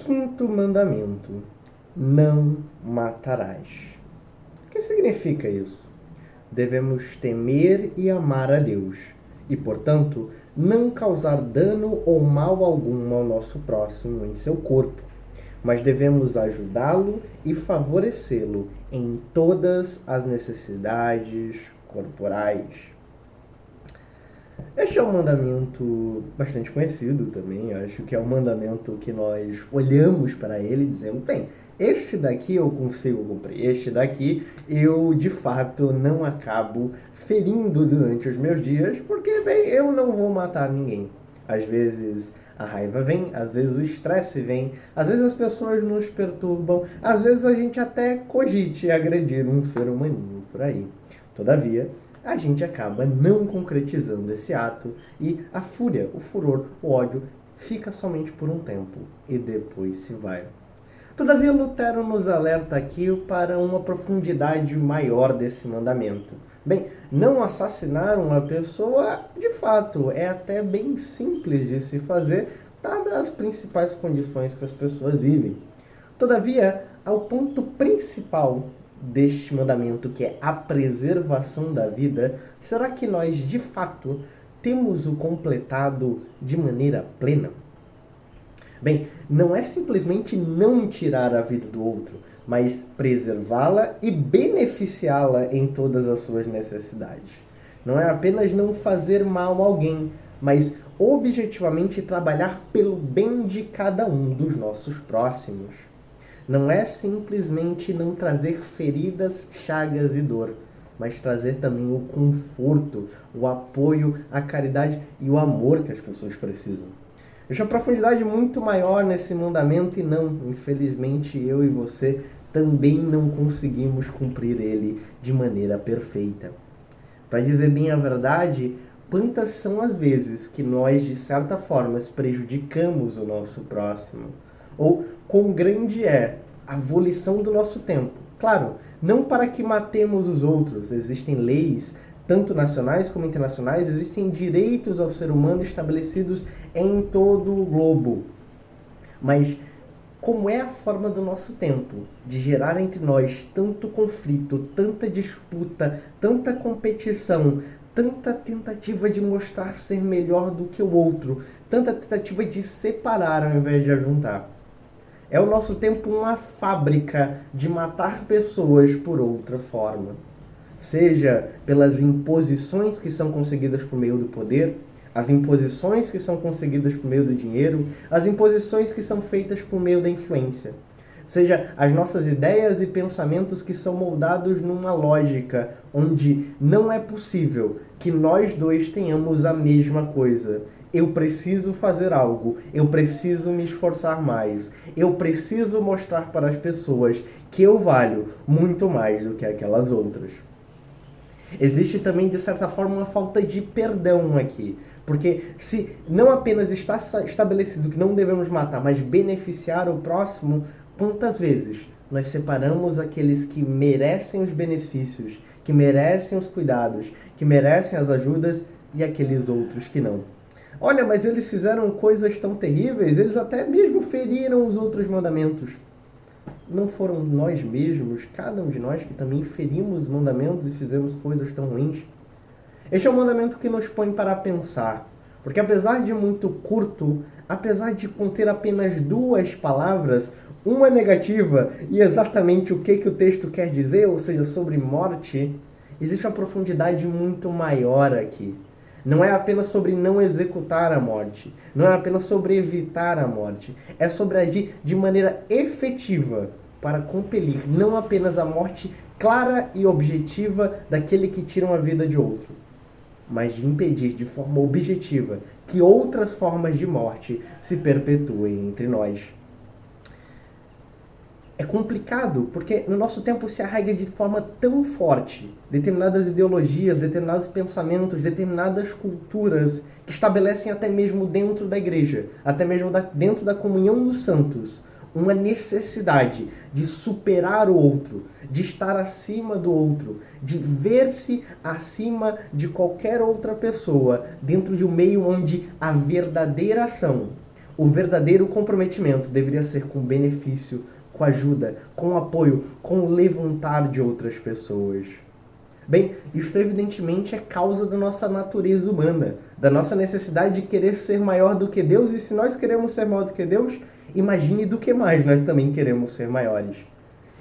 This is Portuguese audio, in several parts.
quinto mandamento: não matarás. O que significa isso? Devemos temer e amar a Deus e, portanto, não causar dano ou mal algum ao nosso próximo em seu corpo, mas devemos ajudá-lo e favorecê-lo em todas as necessidades corporais. Este é um mandamento bastante conhecido também. Acho que é um mandamento que nós olhamos para ele e dizemos: bem, este daqui eu consigo cumprir, este daqui eu de fato não acabo ferindo durante os meus dias, porque, bem, eu não vou matar ninguém. Às vezes a raiva vem, às vezes o estresse vem, às vezes as pessoas nos perturbam, às vezes a gente até cogite agredir um ser humaninho por aí. Todavia, a gente acaba não concretizando esse ato e a fúria, o furor, o ódio fica somente por um tempo e depois se vai. Todavia, Lutero nos alerta aqui para uma profundidade maior desse mandamento. Bem, não assassinar uma pessoa, de fato, é até bem simples de se fazer, dadas as principais condições que as pessoas vivem. Todavia, ao ponto principal deste mandamento, que é a preservação da vida, será que nós, de fato, temos o completado de maneira plena? Bem, não é simplesmente não tirar a vida do outro, mas preservá-la e beneficiá-la em todas as suas necessidades. Não é apenas não fazer mal a alguém, mas objetivamente trabalhar pelo bem de cada um dos nossos próximos. Não é simplesmente não trazer feridas, chagas e dor, mas trazer também o conforto, o apoio, a caridade e o amor que as pessoas precisam. Existe uma profundidade muito maior nesse mandamento e não, infelizmente, eu e você também não conseguimos cumprir ele de maneira perfeita. Para dizer bem a verdade, quantas são as vezes que nós, de certa forma, prejudicamos o nosso próximo? Ou quão grande é a volição do nosso tempo? Claro, não para que matemos os outros. Existem leis, tanto nacionais como internacionais, existem direitos ao ser humano estabelecidos em todo o globo. Mas como é a forma do nosso tempo de gerar entre nós tanto conflito, tanta disputa, tanta competição, tanta tentativa de mostrar ser melhor do que o outro, tanta tentativa de separar ao invés de ajuntar? É o nosso tempo uma fábrica de matar pessoas por outra forma. Seja pelas imposições que são conseguidas por meio do poder, as imposições que são conseguidas por meio do dinheiro, as imposições que são feitas por meio da influência. Seja as nossas ideias e pensamentos que são moldados numa lógica onde não é possível que nós dois tenhamos a mesma coisa. Eu preciso fazer algo, eu preciso me esforçar mais, eu preciso mostrar para as pessoas que eu valho muito mais do que aquelas outras. Existe também, de certa forma, uma falta de perdão aqui. Porque se não apenas está estabelecido que não devemos matar, mas beneficiar o próximo, quantas vezes nós separamos aqueles que merecem os benefícios, que merecem os cuidados, que merecem as ajudas e aqueles outros que não? Olha, mas eles fizeram coisas tão terríveis, eles até mesmo feriram os outros mandamentos. Não foram nós mesmos, cada um de nós, que também ferimos os mandamentos e fizemos coisas tão ruins? Este é um mandamento que nos põe para pensar, porque apesar de muito curto, apesar de conter apenas 2 palavras, uma negativa e exatamente o que o texto quer dizer, ou seja, sobre morte, existe uma profundidade muito maior aqui. Não é apenas sobre não executar a morte, não é apenas sobre evitar a morte, é sobre agir de maneira efetiva para compelir não apenas a morte clara e objetiva daquele que tira a vida de outro, mas de impedir de forma objetiva que outras formas de morte se perpetuem entre nós. É complicado, porque no nosso tempo se arraiga de forma tão forte determinadas ideologias, determinados pensamentos, determinadas culturas que estabelecem até mesmo dentro da igreja, até mesmo dentro da comunhão dos santos, uma necessidade de superar o outro, de estar acima do outro, de ver-se acima de qualquer outra pessoa dentro de um meio onde a verdadeira ação, O verdadeiro comprometimento deveria ser com benefício, com ajuda, com apoio, com o levantar de outras pessoas. Bem, isto evidentemente é causa da nossa natureza humana, da nossa necessidade de querer ser maior do que Deus, e se nós queremos ser maior do que Deus, imagine do que mais nós também queremos ser maiores.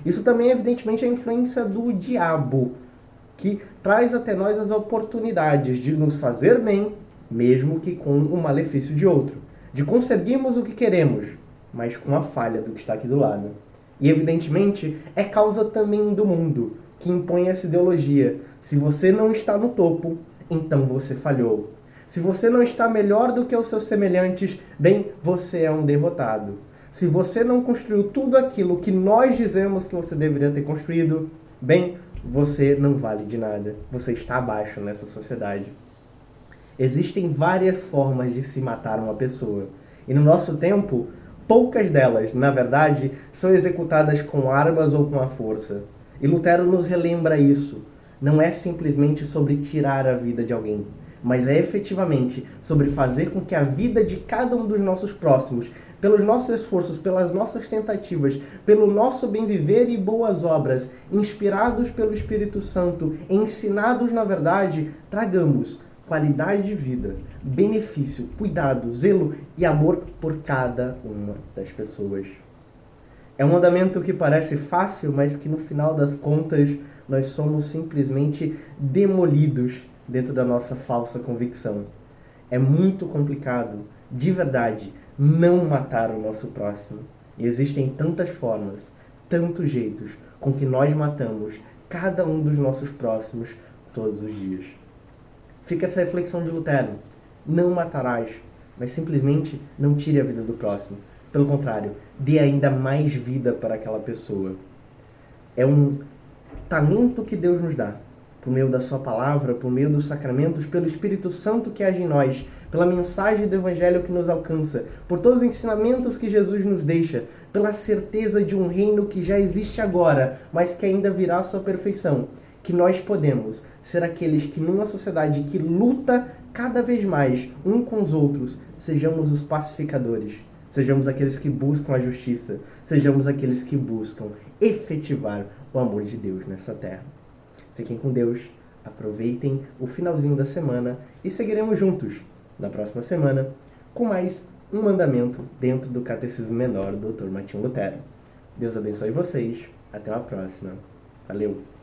Isso também, evidentemente, é a influência do diabo, que traz até nós as oportunidades de nos fazer bem, mesmo que com o malefício de outro, de conseguirmos o que queremos, mas com a falha do que está aqui do lado. E, evidentemente, é causa também do mundo, que impõe essa ideologia. Se você não está no topo, então você falhou. Se você não está melhor do que os seus semelhantes, bem, você é um derrotado. Se você não construiu tudo aquilo que nós dizemos que você deveria ter construído, bem, você não vale de nada. Você está abaixo nessa sociedade. Existem várias formas de se matar uma pessoa. E no nosso tempo, poucas delas, na verdade, são executadas com armas ou com a força. E Lutero nos relembra isso. Não é simplesmente sobre tirar a vida de alguém, mas é efetivamente sobre fazer com que a vida de cada um dos nossos próximos, pelos nossos esforços, pelas nossas tentativas, pelo nosso bem viver e boas obras, inspirados pelo Espírito Santo, ensinados na verdade, tragamos qualidade de vida, benefício, cuidado, zelo e amor por cada uma das pessoas. É um mandamento que parece fácil, mas que no final das contas nós somos simplesmente demolidos dentro da nossa falsa convicção. É muito complicado, de verdade, não matar o nosso próximo. E existem tantas formas, tantos jeitos com que nós matamos cada um dos nossos próximos todos os dias. Fica essa reflexão de Lutero. Não matarás, mas simplesmente não tire a vida do próximo. Pelo contrário, dê ainda mais vida para aquela pessoa. É um talento que Deus nos dá, por meio da sua palavra, por meio dos sacramentos, pelo Espírito Santo que age em nós, pela mensagem do Evangelho que nos alcança, por todos os ensinamentos que Jesus nos deixa, pela certeza de um reino que já existe agora, mas que ainda virá à sua perfeição, que nós podemos ser aqueles que numa sociedade que luta cada vez mais um com os outros, sejamos os pacificadores, sejamos aqueles que buscam a justiça, sejamos aqueles que buscam efetivar o amor de Deus nessa terra. Fiquem com Deus, aproveitem o finalzinho da semana e seguiremos juntos na próxima semana com mais um mandamento dentro do Catecismo Menor do Dr. Martinho Lutero. Deus abençoe vocês. Até a próxima. Valeu!